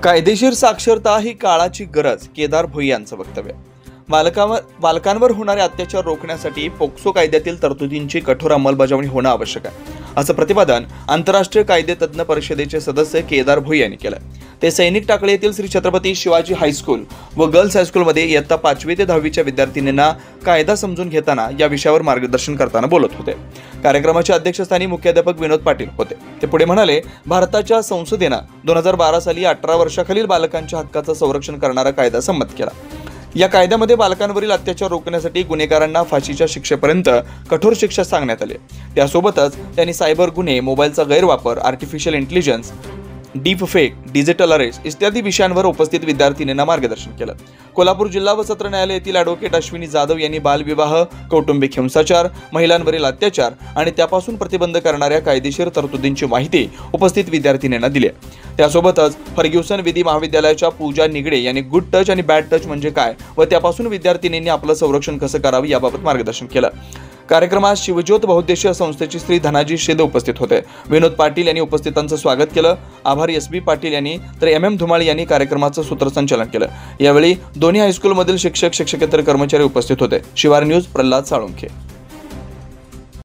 कायदेशीर साक्षरता ही काळाची गरज, केदार भोई यांचं वक्तव्य। बालकांवर होणारे अत्याचार रोखण्यासाठी पोक्सो कायद्यातील तरतुदींची कठोर अंमलबजावणी होणं आवश्यक आहे, असं प्रतिपादन आंतरराष्ट्रीय कायदे तज्ञ परिषदेचे सदस्य केदार भोई यांनी केलं। ते सैनिक टाकळी येथील श्री छत्रपती शिवाजी हायस्कूल व गर्ल्स हायस्कूलमध्ये इयत्ता 5वी ते 10वीच्या विद्यार्थिनींना कायदा समजून घेताना या विषयावर मार्गदर्शन करताना बोलत होते। कार्यक्रमाच्या अध्यक्षस्थानी मुख्याध्यापक विनोद पाटील होते। ते पुढे म्हणाले, भारताच्या संसदेनं 2012 साली 18 वर्षाखालील बालकांच्या हक्काचं संरक्षण करणारा कायदा संमत केला। या कायद्यामध्ये बालकांवरील अत्याचार रोखण्यासाठी गुन्हेगारांना फाशीच्या शिक्षेपर्यंत कठोर शिक्षा सांगण्यात आली। त्यासोबतच त्यांनी सायबर गुन्हे, मोबाईलचा गैरवापर, artificial intelligence, deep fake, digital arrest इत्यादी विषयांवर उपस्थित विद्यार्थिनींना मार्गदर्शन केलं। कोल्हापूर जिल्हा व सत्र न्यायालय येथील ॲडव्होकेट अश्विनी जाधव यांनी बालविवाह, कौटुंबिक हिंसाचार, महिलांवरील अत्याचार आणि त्यापासून प्रतिबंध करणाऱ्या कायदेशीर तरतुदींची माहिती उपस्थित विद्यार्थिनींना दिली। त्यासोबतच फर्ग्युसन विधी महाविद्यालयाच्या पूजा निगडे यांनी गुड टच आणि बॅड टच म्हणजे काय व त्यापासून विद्यार्थिनींनी आपलं संरक्षण कसं करावं याबाबत मार्गदर्शन केलं। कार्यक्रमात शिवज्योत बहुउद्देशीय संस्थेचे श्री धनाजी शेदे उपस्थित होते। विनोद पाटील यांनी उपस्थितांचं स्वागत केलं। आभारी एस बी पाटील यांनी तर MM धुमाळ यांनी कार्यक्रमाचं सूत्रसंचालन केलं। यावेळी दोन्ही हायस्कूलमधील शिक्षक, शिक्षकेतर कर्मचारी उपस्थित होते। शिवार न्यूज, प्रल्हाद साळुंखे।